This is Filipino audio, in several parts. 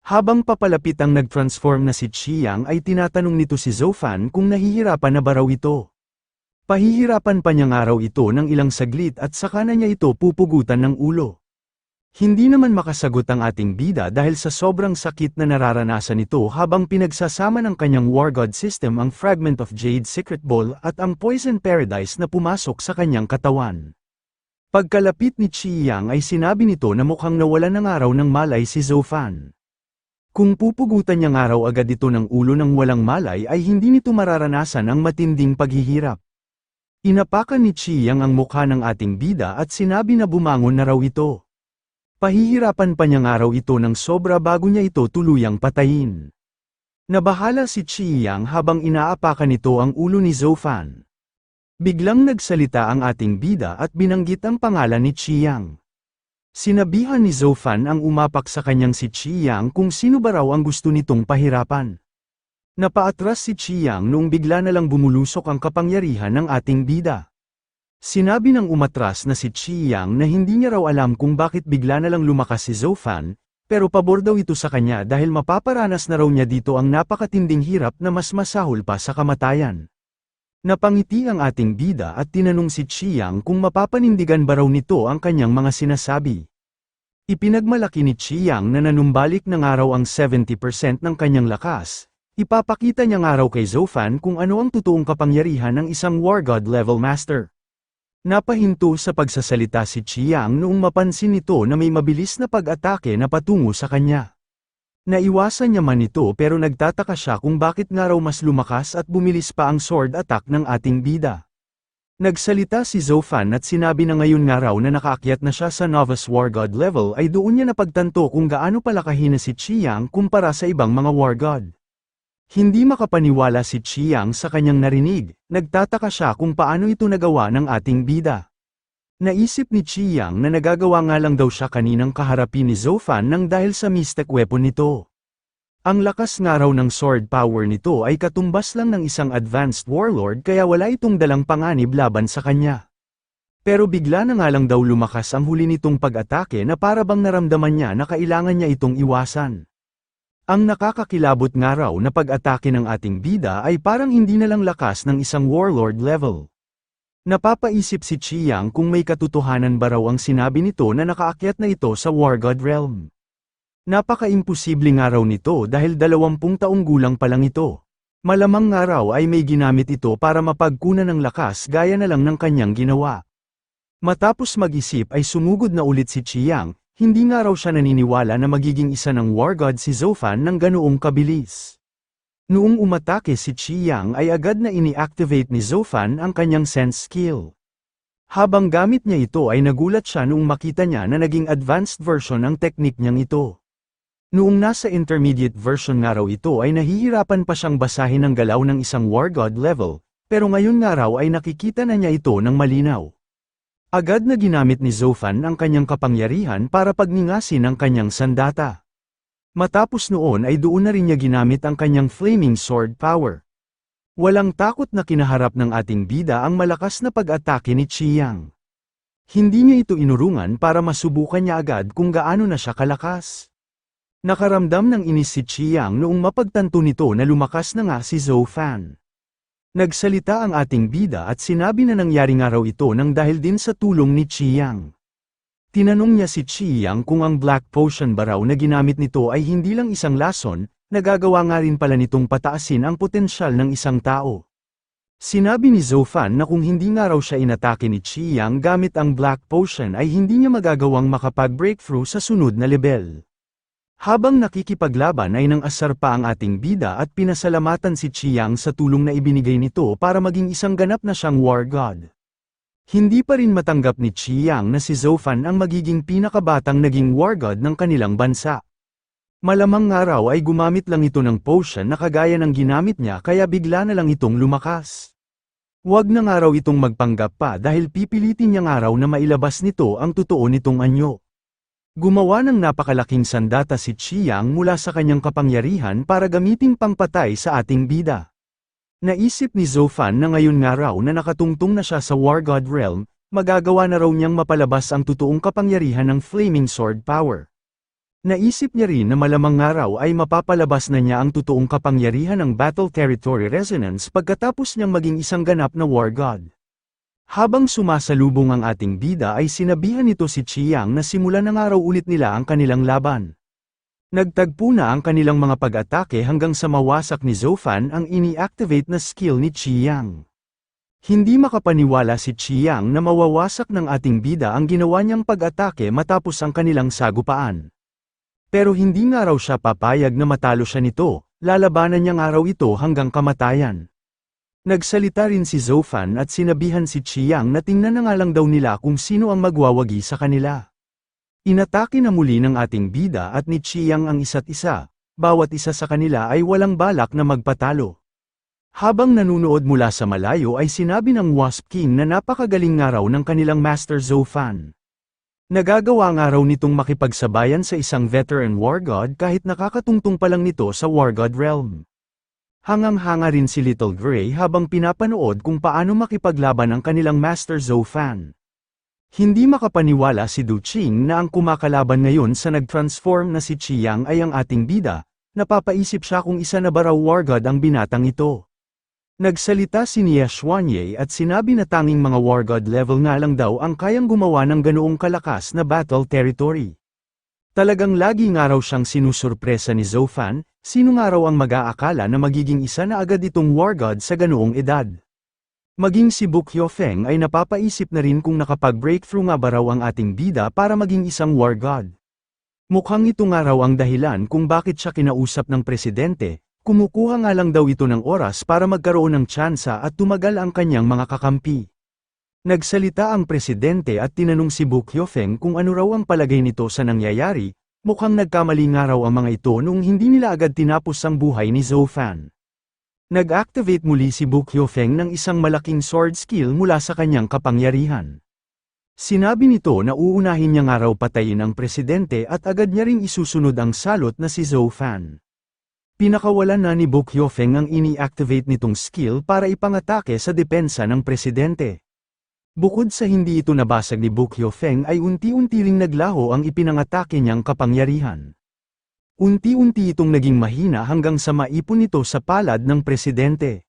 Habang papalapit ang nag-transform na si Chiang ay tinatanong nito si Zofan kung nahihirapan na ba raw ito. Pahihirapan pa niyang araw ito ng ilang saglit at saka na niya ito pupugutan ng ulo. Hindi naman makasagot ang ating bida dahil sa sobrang sakit na nararanasan ito habang pinagsasama ng kanyang War God system ang Fragment of Jade Secret Ball at ang Poison Paradise na pumasok sa kanyang katawan. Pagkalapit ni Chi Yang ay sinabi nito na mukhang nawalan ng araw ng malay si Zofan. Kung pupugutan niyang araw agad ito ng ulo ng walang malay ay hindi nito mararanasan ang matinding paghihirap. Inapakan ni Chi Yang ang mukha ng ating bida at sinabi na bumangon na raw ito. Pahihirapan pa niyang araw ito ng sobra bago niya ito tuluyang patayin. Nabahala si Chi Yang habang inaapakan nito ang ulo ni Zofan. Biglang nagsalita ang ating bida at binanggit ang pangalan ni Chi Yang. Sinabihan ni Zofan ang umapak sa kanyang si Chi Yang kung sino ba raw ang gusto nitong pahirapan. Napaatras si Chi Yang noong bigla na lang bumulusok ang kapangyarihan ng ating bida. Sinabi ng umatras na si Chi Yang na hindi niya raw alam kung bakit bigla na lang lumakas si Zofan, pero pabor daw ito sa kanya dahil mapaparanas na raw niya dito ang napakatinding hirap na mas masahol pa sa kamatayan. Napangiti ang ating bida at tinanong si Chi Yang kung mapapanindigan ba raw nito ang kanyang mga sinasabi. Ipinagmalaki ni Chi Yang na nanumbalik na nga raw ang 70% ng kanyang lakas. Ipapakita niya nga raw kay Zofan kung ano ang totoong kapangyarihan ng isang War God level master. Napahinto sa pagsasalita si Chi Yang noong mapansin nito na may mabilis na pag-atake na patungo sa kanya. Naiwasan niya man ito pero nagtataka siya kung bakit nga raw mas lumakas at bumilis pa ang sword attack ng ating bida. Nagsalita si Zofan at sinabi na ngayon nga raw na nakaakyat na siya sa Novice War God level ay doon niya napagtanto kung gaano pala kahina si Chi Yang kumpara sa ibang mga War God. Hindi makapaniwala si Chi Yang sa kanyang narinig, nagtataka siya kung paano ito nagawa ng ating bida. Naisip ni Chi Yang na nagagawa nga lang daw siya kaninang kaharapin ni Zofan nang dahil sa mystic weapon nito. Ang lakas nga raw ng sword power nito ay katumbas lang ng isang advanced warlord kaya wala itong dalang panganib laban sa kanya. Pero bigla na nga lang daw lumakas ang huli nitong pag-atake na para bang naramdaman niya na kailangan niya itong iwasan. Ang nakakakilabot nga raw na pag-atake ng ating bida ay parang hindi na lang lakas ng isang warlord level. Napapaisip si Chi Yang kung may katotohanan ba raw ang sinabi nito na nakaakyat na ito sa War God realm. Napaka-imposible nga raw nito dahil 20 taong gulang pa lang ito. Malamang nga raw ay may ginamit ito para mapagkunan ng lakas gaya na lang ng kanyang ginawa. Matapos mag-isip ay sumugod na ulit si Chi Yang. Hindi nga raw siya naniniwala na magiging isa ng War God si Zofan ng ganoong kabilis. Noong umatake si Chi Yang ay agad na ini-activate ni Zofan ang kanyang sense skill. Habang gamit niya ito ay nagulat siya noong makita niya na naging advanced version ng teknik niyang ito. Noong nasa intermediate version nga raw ito ay nahihirapan pa siyang basahin ang galaw ng isang War God level, pero ngayon nga raw ay nakikita na niya ito ng malinaw. Agad na ginamit ni Zofan ang kanyang kapangyarihan para pagningasin ang kanyang sandata. Matapos noon ay doon na rin niya ginamit ang kanyang flaming sword power. Walang takot na kinaharap ng ating bida ang malakas na pag-atake ni Chi Yang. Hindi niya ito inurungan para masubukan niya agad kung gaano na siya kalakas. Nakaramdam ng inis si Chi Yang noong mapagtanto nito na lumakas na nga si Zofan. Nagsalita ang ating bida at sinabi na nangyari nga raw ito nang dahil din sa tulong ni Chi Yang. Tinanong niya si Chi Yang kung ang Black Potion ba raw na ginamit nito ay hindi lang isang lason, nagagawa nga rin pala nitong pataasin ang potensyal ng isang tao. Sinabi ni Zofan na kung hindi nga raw siya inatake ni Chi Yang gamit ang Black Potion ay hindi niya magagawang makapag-breakthrough sa sunod na level. Habang nakikipaglaban ay nang asar pa ang ating bida at pinasalamatan si Chi Yang sa tulong na ibinigay nito para maging isang ganap na siyang War God. Hindi pa rin matanggap ni Chi Yang na si Zofan ang magiging pinakabatang naging War God ng kanilang bansa. Malamang nga raw ay gumamit lang ito ng potion na kagaya ng ginamit niya kaya bigla na lang itong lumakas. Huwag na nga raw itong magpanggap pa dahil pipilitin niya nga raw na mailabas nito ang totoo nitong anyo. Gumawa ng napakalaking sandata si Chi Yang mula sa kanyang kapangyarihan para gamitin pangpatay sa ating bida. Naisip ni Zofan na ngayon nga raw na nakatungtong na siya sa War God realm, magagawa na raw niyang mapalabas ang totoong kapangyarihan ng Flaming Sword Power. Naisip niya rin na malamang araw ay mapapalabas na niya ang totoong kapangyarihan ng Battle Territory Resonance pagkatapos niyang maging isang ganap na war god. Habang sumasalubong ang ating bida ay sinabihan nito si Chiang na simulan ng araw ulit nila ang kanilang laban. Nagtagpo na ang kanilang mga pag-atake hanggang sa mawasak ni Zofan ang ini-activate na skill ni Chiang. Hindi makapaniwala si Chiang na mawawasak ng ating bida ang ginawa niyang pag-atake matapos ang kanilang sagupaan. Pero hindi nga raw siya papayag na matalo siya nito, lalabanan niyang araw ito hanggang kamatayan. Nagsalita rin si Zofan at sinabihan si Chiang na tingnan na nga lang daw nila kung sino ang magwawagi sa kanila. Inatake na muli ng ating bida at ni Chiang ang isa't isa, bawat isa sa kanila ay walang balak na magpatalo. Habang nanunood mula sa malayo ay sinabi ng Wasp King na napakagaling nga raw ng kanilang Master Zofan. Nagagawa nga raw nitong makipagsabayan sa isang veteran war god kahit nakakatungtong pa lang nito sa war god realm. Hangang-hanga rin si Little Gray habang pinapanood kung paano makipaglaban ang kanilang Master Zofan. Hindi makapaniwala si Du Qing na ang kumakalaban ngayon sa nag-transform na si Chiang ay ang ating bida, napapaisip siya kung isa na ba raw war god ang binatang ito. Nagsalita si Nia Xuanye at sinabi na tanging mga war god level nga lang daw ang kayang gumawa ng ganoong kalakas na battle territory. Talagang lagi nga raw siyang sinusurpresa ni Zofan, sino nga raw ang mag-aakala na magiging isa na agad itong war god sa ganoong edad. Maging si Buk Hyofeng ay napapaisip na rin kung nakapag-breakthrough nga ba raw ang ating bida para maging isang war god. Mukhang ito nga raw ang dahilan kung bakit siya kinausap ng presidente. Kumukuha nga lang daw ito ng oras para magkaroon ng tsansa at tumagal ang kanyang mga kakampi. Nagsalita ang presidente at tinanong si Buk Hyofeng kung ano raw ang palagay nito sa nangyayari, mukhang nagkamali nga raw ang mga ito noong hindi nila agad tinapos ang buhay ni Zofan. Nag-activate muli si Buk Hyofeng ng isang malaking sword skill mula sa kanyang kapangyarihan. Sinabi nito na uunahin niya nga raw patayin ang presidente at agad niya ring isusunod ang salot na si Zofan. Pinakawalan na ni Buk Hyofeng ang ini-activate nitong skill para ipangatake sa depensa ng presidente. Bukod sa hindi ito nabasag ni Buk Hyofeng ay unti-unti ring naglaho ang ipinangatake niyang kapangyarihan. Unti-unti itong naging mahina hanggang sa maipon ito sa palad ng presidente.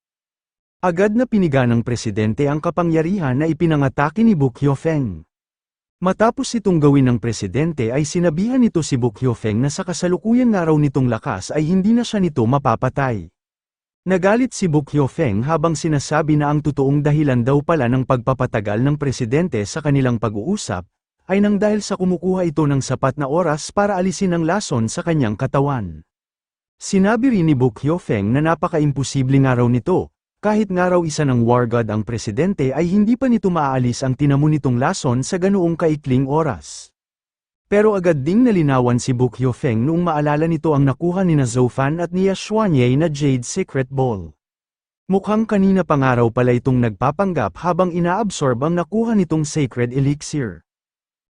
Agad na piniga ng presidente ang kapangyarihan na ipinangatake ni Buk Hyofeng. Matapos itong gawin ng presidente ay sinabihan nito si Buk Hyofeng na sa kasalukuyan nga raw nitong lakas ay hindi na siya nito mapapatay. Nagalit si Buk Hyofeng habang sinasabi na ang totoong dahilan daw pala ng pagpapatagal ng presidente sa kanilang pag-uusap, ay nang dahil sa kumukuha ito ng sapat na oras para alisin ang lason sa kanyang katawan. Sinabi rin ni Buk Hyofeng na napaka-imposible nga raw nito. Kahit nga raw isa ng war god ang presidente ay hindi pa nito maaalis ang tinamo nitong lason sa ganoong kaikling oras. Pero agad ding nalinawan si Buk Hyofeng noong maalala nito ang nakuha ni na Zofan at Nia Xuanye na Jade Secret Ball. Mukhang kanina pa nga raw pala itong nagpapanggap habang inaabsorb ang nakuha nitong Sacred Elixir.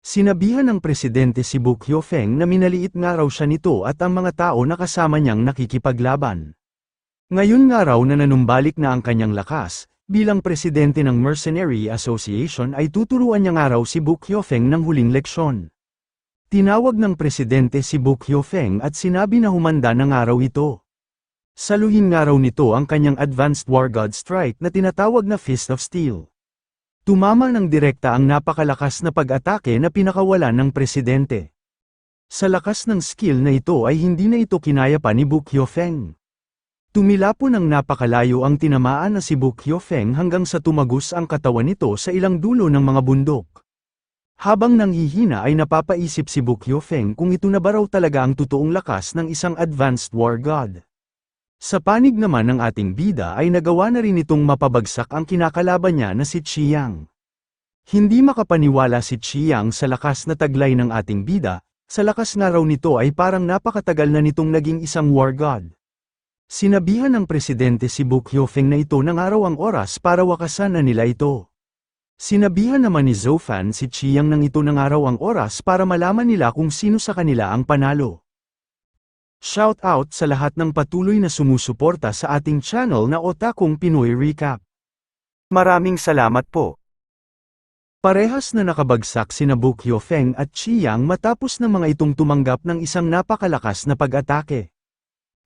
Sinabihan ng presidente si Buk Hyofeng na minaliit nga raw siya nito at ang mga tao na kasama niyang nakikipaglaban. Ngayon nga raw na nanumbalik na ang kanyang lakas, bilang presidente ng Mercenary Association ay tuturuan niya nga raw si Buk Hyofeng ng huling leksyon. Tinawag ng presidente si Buk Hyofeng at sinabi na humanda na nga raw ito. Saluhin nga raw nito ang kanyang Advanced War God Strike na tinatawag na Fist of Steel. Tumama ng direkta ang napakalakas na pag-atake na pinakawalan ng presidente. Sa lakas ng skill na ito ay hindi na ito kinaya pa ni Buk Hyofeng. Tumila po ng napakalayo ang tinamaan na si Buk Hyofeng hanggang sa tumagos ang katawan nito sa ilang dulo ng mga bundok. Habang nanghihina ay napapaisip si Buk Hyofeng kung ito na ba raw talaga ang totoong lakas ng isang advanced war god. Sa panig naman ng ating bida ay nagawa na rin itong mapabagsak ang kinakalaban niya na si Chiang. Hindi makapaniwala si Chiang sa lakas na taglay ng ating bida, sa lakas nga raw nito ay parang napakatagal na nitong naging isang war god. Sinabihan ng presidente si Buk Hyofeng na ito ng araw ang oras para wakasan na nila ito. Sinabihan naman ni Zofan si Chiang nang ito ng araw ang oras para malaman nila kung sino sa kanila ang panalo. Shout out sa lahat ng patuloy na sumusuporta sa ating channel na Otakong Pinoy Recap. Maraming salamat po. Parehas na nakabagsak sina Bu Qiufeng at Qi Yang matapos ng mga itong tumanggap ng isang napakalakas na pag-atake.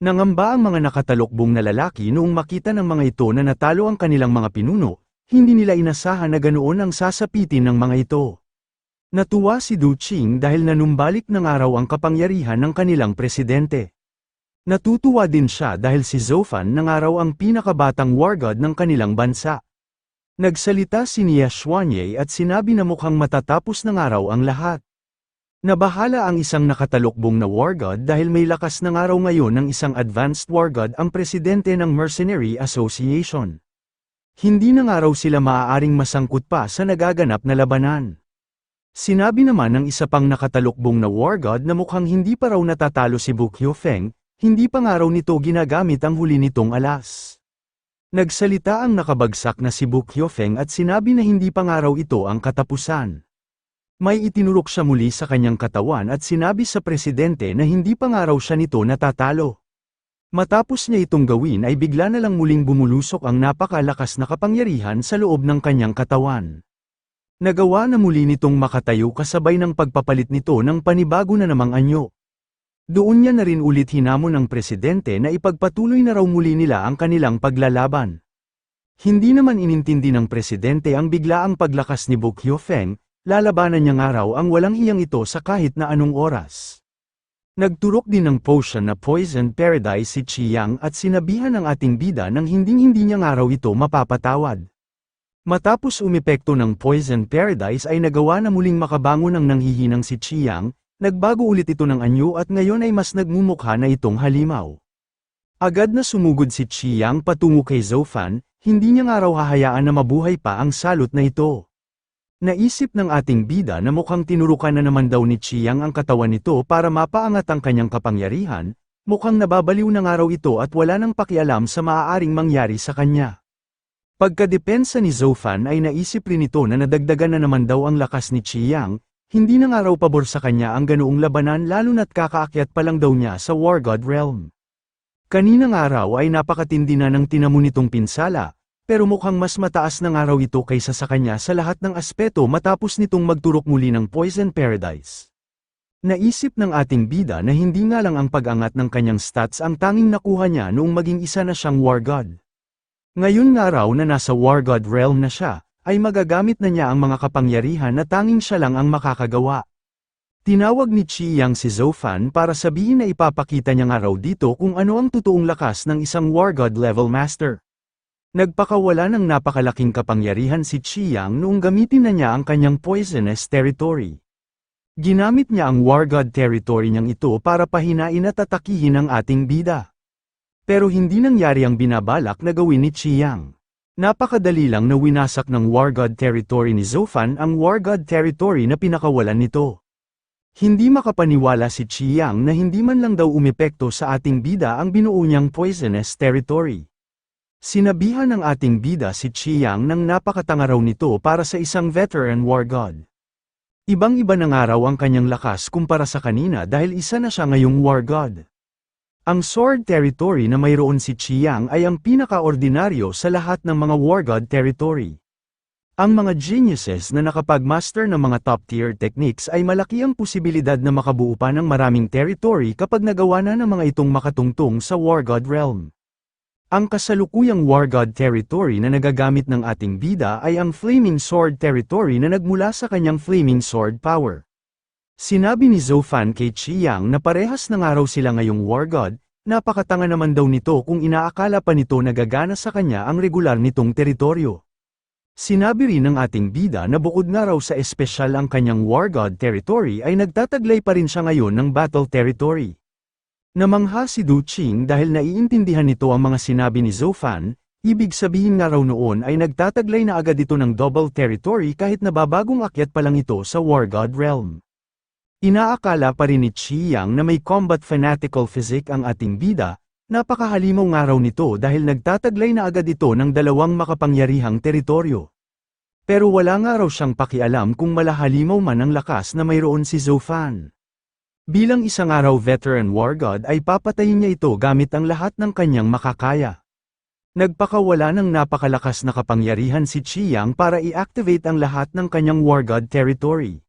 Nangamba ang mga nakatalukbong na lalaki noong makita ng mga ito na natalo ang kanilang mga pinuno, hindi nila inasahan na ganoon ang sasapitin ng mga ito. Natuwa si Du Qing dahil nanumbalik ng araw ang kapangyarihan ng kanilang presidente. Natutuwa din siya dahil si Zhou Fan ng araw ang pinakabatang war god ng kanilang bansa. Nagsalita si Nia Xuanye at sinabi na mukhang matatapos ng araw ang lahat. Nabahala ang isang nakatalukbong na war god dahil may lakas ng araw ngayon ng isang advanced war god ang presidente ng Mercenary Association. Hindi na nga raw sila maaaring masangkot pa sa nagaganap na labanan. Sinabi naman ng isa pang nakatalukbong na war god na mukhang hindi pa raw natatalo si Bu Qiufeng, hindi pa nga raw nito ginagamit ang huli nitong alas. Nagsalita ang nakabagsak na si Bu Qiufeng at sinabi na hindi pa nga raw ito ang katapusan. May itinurok siya muli sa kanyang katawan at sinabi sa presidente na hindi pa nga raw siya nito natatalo. Matapos niya itong gawin ay bigla na lang muling bumulusok ang napakalakas na kapangyarihan sa loob ng kanyang katawan. Nagawa na muli nitong makatayo kasabay ng pagpapalit nito ng panibago na namang anyo. Doon niya na rin ulit hinamon ng presidente na ipagpatuloy na raw muli nila ang kanilang paglalaban. Hindi naman inintindi ng presidente ang biglaang paglakas ni Bu Qiufeng. Lalabanan niya nga raw ang walang hiyang ito sa kahit na anong oras. Nagturok din ng potion na Poison Paradise si Qi Yang at sinabihan ng ating bida nang hinding-hindi niya nga raw ito mapapatawad. Matapos umepekto ng Poison Paradise ay nagawa na muling makabangon ng nanghihinang si Qi Yang, nagbago ulit ito ng anyo at ngayon ay mas nagmumukha na itong halimaw. Agad na sumugod si Qi Yang patungo kay Zhou Fan, hindi niya nga raw hahayaan na mabuhay pa ang salot na ito. Naisip ng ating bida na mukhang tinurukan na naman daw ni Qi Yang ang katawan nito para mapaangat ang kanyang kapangyarihan, mukhang nababaliw na nga raw ito at wala nang pakialam sa maaaring mangyari sa kanya. Pagkadepensa ni Zhou Fan ay naisip rin ito na nadagdagan na naman daw ang lakas ni Qi Yang, hindi na nga raw pabor sa kanya ang ganoong labanan lalo na't kakaakyat pa lang daw niya sa War God Realm. Kaninang araw ay napakatindi na ng tinamo nitong pinsala. Pero mukhang mas mataas na nga raw ito kaysa sa kanya sa lahat ng aspeto matapos nitong magturok muli ng Poison Paradise. Naisip ng ating bida na hindi nga lang ang pag-angat ng kanyang stats ang tanging nakuha niya noong maging isa na siyang War God. Ngayon nga raw na nasa War God Realm na siya, ay magagamit na niya ang mga kapangyarihan na tanging siya lang ang makakagawa. Tinawag ni Qi Yang si Zhou Fan para sabihin na ipapakita niya nga raw dito kung ano ang totoong lakas ng isang War God level master. Nagpakawala ng napakalaking kapangyarihan si Qi Yang noong gamitin na niya ang kanyang poisonous territory. Ginamit niya ang War God territory niyang ito para pahinain at atakihin ang ating bida. Pero hindi nangyari ang binabalak na gawin ni Qi Yang. Napakadali lang na winasak ng War God territory ni Zhou Fan ang War God territory na pinakawalan nito. Hindi makapaniwala si Qi Yang na hindi man lang daw umepekto sa ating bida ang binuo niyang poisonous territory. Sinabihan ng ating bida si Qi Yang nang napakatanga raw nito para sa isang veteran war god. Ibang-iba na nga raw ang kanyang lakas kumpara sa kanina dahil isa na siya ngayong war god. Ang sword territory na mayroon si Qi Yang ay ang pinaka-ordinaryo sa lahat ng mga war god territory. Ang mga geniuses na nakapag-master ng mga top-tier techniques ay malaki ang posibilidad na makabuo pa ng maraming territory kapag nagawa na ng mga itong makatungtong sa war god realm. Ang kasalukuyang War God territory na nagagamit ng ating bida ay ang Flaming Sword territory na nagmula sa kanyang Flaming Sword power. Sinabi ni Zhou Fan kay Qi Yang na parehas na nga raw sila ngayong War God, napakatanga naman daw nito kung inaakala pa nito nagagana sa kanya ang regular nitong teritoryo. Sinabi rin ng ating bida na bukod nga raw sa espesyal ang kanyang War God territory ay nagtataglay pa rin siya ngayon ng Battle territory. Namangha si Du Qing dahil naiintindihan nito ang mga sinabi ni Zhou Fan, ibig sabihin nga raw noon ay nagtataglay na agad ito ng double territory kahit nababagong akyat pa lang ito sa War God Realm. Inaakala pa rin ni Qi Yang na may combat fanatical physique ang ating bida, napakahalimaw nga raw nito dahil nagtataglay na agad ito ng dalawang makapangyarihang teritoryo. Pero wala nga raw siyang pakialam kung malahalimaw man ang lakas na mayroon si Zhou Fan. Bilang isang araw veteran war god ay papatayin niya ito gamit ang lahat ng kanyang makakaya. Nagpakawala ng napakalakas na kapangyarihan si Chiang para i-activate ang lahat ng kanyang War God territory.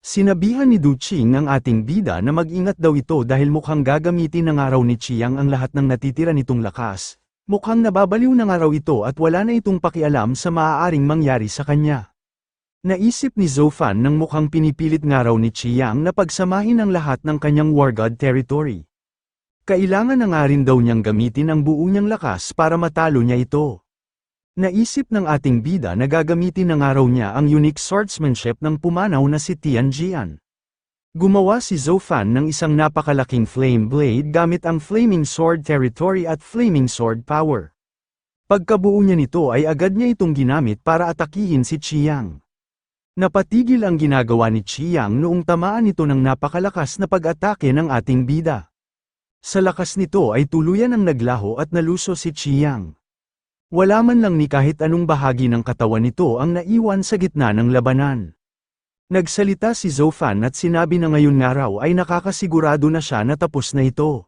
Sinabihan ni Du Qing ang ating bida na mag-ingat daw ito dahil mukhang gagamitin ng araw ni Chiang ang lahat ng natitira nitong lakas. Mukhang nababaliw ng araw ito at wala na itong pakialam sa maaaring mangyari sa kanya. Naisip ni Zhou Fan nang mukhang pinipilit nga raw ni Chiang na pagsamahin ang lahat ng kanyang War God territory. Kailangan na nga rin daw niyang gamitin ang buo niyang lakas para matalo niya ito. Naisip ng ating bida na gagamitin ng araw niya ang unique swordsmanship ng pumanaw na si Tian Jian. Gumawa si Zhou Fan ng isang napakalaking flame blade gamit ang Flaming Sword Territory at Flaming Sword Power. Pagkabuo niya nito ay agad niya itong ginamit para atakihin si Chiang. Napatigil ang ginagawa ni Chiang noong tamaan ito ng napakalakas na pag-atake ng ating bida. Sa lakas nito ay tuluyan ang naglaho at naluso si Chiang. Wala man lang ni kahit anong bahagi ng katawan nito ang naiwan sa gitna ng labanan. Nagsalita si Zhou Fan at sinabi na ngayon nga raw ay nakakasigurado na siya na tapos na ito.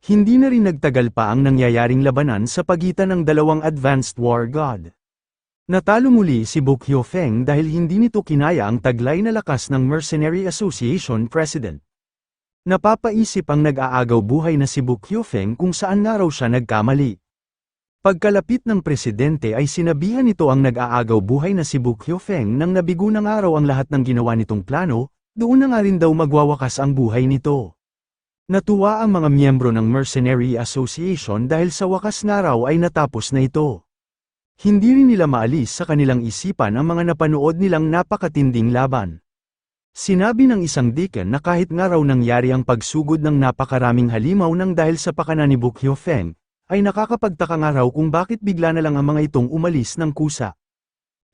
Hindi na rin nagtagal pa ang nangyayaring labanan sa pagitan ng dalawang advanced war god. Natalo muli si Bu Qiufeng dahil hindi nito kinaya ang taglay na lakas ng Mercenary Association President. Napapaisip ang nag-aagaw buhay na si Bu Qiufeng kung saan nga raw siya nagkamali. Pagkalapit ng presidente ay sinabihan nito ang nag-aagaw buhay na si Bu Qiufeng nang nabigo ng araw ang lahat ng ginawa nitong plano, doon na nga rin daw magwawakas ang buhay nito. Natuwa ang mga miyembro ng Mercenary Association dahil sa wakas nga raw ay natapos na ito. Hindi rin nila maalis sa kanilang isipan ang mga napanood nilang napakatinding laban. Sinabi ng isang deacon na kahit nga raw nangyari ang pagsugod ng napakaraming halimaw nang dahil sa pakana ni Bu Qiufeng, ay nakakapagtaka nga raw kung bakit bigla na lang ang mga itong umalis ng kusa.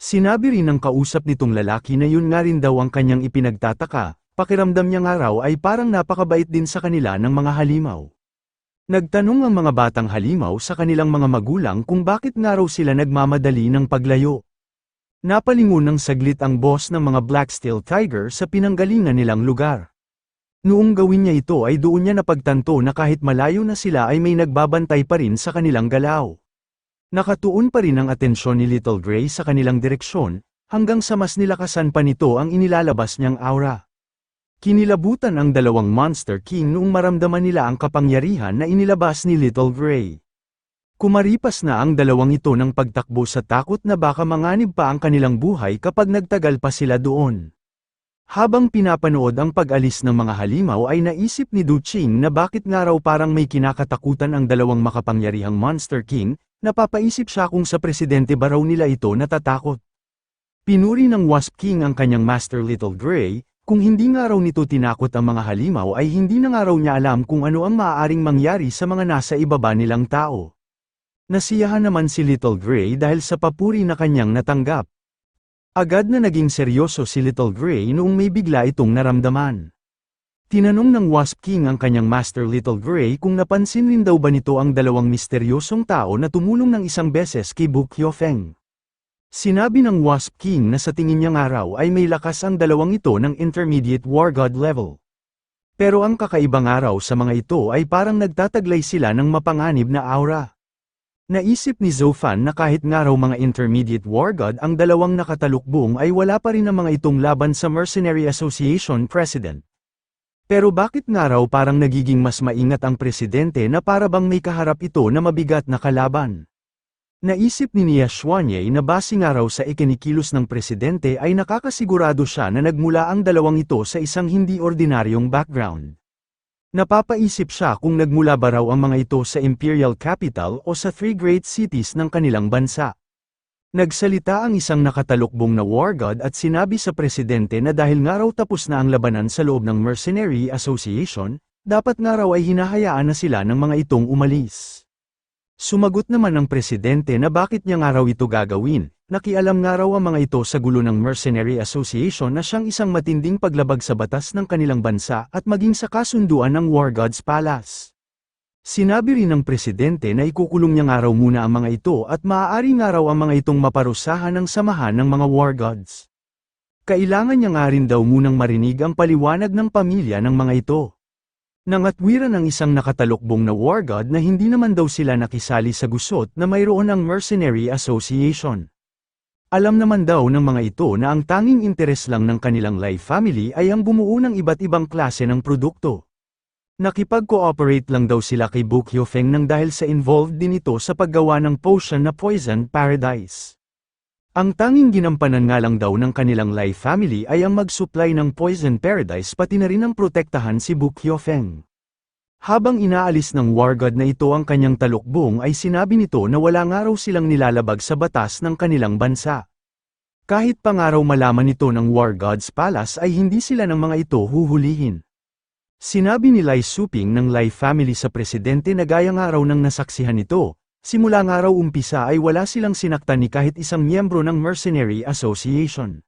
Sinabi rin ng kausap nitong lalaki na yun nga rin daw ang kanyang ipinagtataka, pakiramdam niya nga raw ay parang napakabait din sa kanila ng mga halimaw. Nagtanong ang mga batang halimaw sa kanilang mga magulang kung bakit nga raw sila nagmamadali ng paglayo. Napalingon ng saglit ang boss ng mga Black Steel Tiger sa pinanggalingan nilang lugar. Noong gawin niya ito ay doon niya napagtanto na kahit malayo na sila ay may nagbabantay pa rin sa kanilang galaw. Nakatuon pa rin ang atensyon ni Little Gray sa kanilang direksyon, hanggang sa mas nilakasan pa nito ang inilalabas niyang aura. Kinilabutan ang dalawang Monster King noong maramdaman nila ang kapangyarihan na inilabas ni Little Gray. Kumaripas na ang dalawang ito ng pagtakbo sa takot na baka manganib pa ang kanilang buhay kapag nagtagal pa sila doon. Habang pinapanood ang pag-alis ng mga halimaw ay naisip ni Du Qing na bakit nga raw parang may kinakatakutan ang dalawang makapangyarihang Monster King, napapaisip siya kung sa presidente ba raw nila ito natatakot. Pinuri ng Wasp King ang kanyang Master Little Gray. Kung hindi nga raw nito tinakot ang mga halimaw ay hindi na nga raw niya alam kung ano ang maaaring mangyari sa mga nasa ibaba nilang tao. Nasiyahan naman si Little Gray dahil sa papuri na kanyang natanggap. Agad na naging seryoso si Little Gray noong may bigla itong naramdaman. Tinanong ng Wasp King ang kanyang Master Little Gray kung napansin rin daw ba nito ang dalawang misteryosong tao na tumulong ng isang beses kay Bu Qiufeng. Sinabi ng Wasp King na sa tingin niya nga raw ay may lakas ang dalawang ito ng intermediate war god level. Pero ang kakaibang araw sa mga ito ay parang nagtataglay sila ng mapanganib na aura. Naisip ni Zhou Fan na kahit nga raw mga intermediate war god ang dalawang nakatalukbong ay wala pa rin ang mga itong laban sa Mercenary Association President. Pero bakit nga raw parang nagiging mas maingat ang presidente na para bang may kaharap ito na mabigat na kalaban? Naisip ni Nia Xuanye na base nga raw sa ikinikilos ng presidente ay nakakasigurado siya na nagmula ang dalawang ito sa isang hindi ordinaryong background. Napapaisip siya kung nagmula ba raw ang mga ito sa Imperial Capital o sa three great cities ng kanilang bansa. Nagsalita ang isang nakatalukbong na war god at sinabi sa presidente na dahil nga raw tapos na ang labanan sa loob ng Mercenary Association, dapat nga raw ay hinahayaan na sila ng mga itong umalis. Sumagot naman ang presidente na bakit niya nga raw ito gagawin, nakialam nga raw ang mga ito sa gulo ng Mercenary Association na siyang isang matinding paglabag sa batas ng kanilang bansa at maging sa kasunduan ng War God's Palace. Sinabi rin ng presidente na ikukulong niya nga raw muna ang mga ito at maaari nga raw ang mga itong maparusahan ng samahan ng mga War Gods. Kailangan niya nga rin daw munang marinig ang paliwanag ng pamilya ng mga ito. Nangatwiran ang isang nakatalukbong na war god na hindi naman daw sila nakisali sa gusot na mayroon ang Mercenary Association. Alam naman daw ng mga ito na ang tanging interes lang ng kanilang Lai family ay ang bumuo ng iba't ibang klase ng produkto. Nakipag-cooperate lang daw sila kay Bu Qiufeng nang dahil sa involved din ito sa paggawa ng potion na Poison Paradise. Ang tanging ginampanan nga lang daw ng kanilang Lai family ay ang mag-supply ng Poison Paradise pati na rin ang protektahan si Bu Qiufeng. Habang inaalis ng war god na ito ang kanyang talukbong ay sinabi nito na wala nga raw silang nilalabag sa batas ng kanilang bansa. Kahit pa nga raw malaman nito ng war god's palace ay hindi sila ng mga ito huhulihin. Sinabi ni Lai Suping ng Lai family sa presidente na gaya nga raw ng nasaksihan nito. Simula nga raw umpisa ay wala silang sinaktan ni kahit isang miyembro ng Mercenary Association.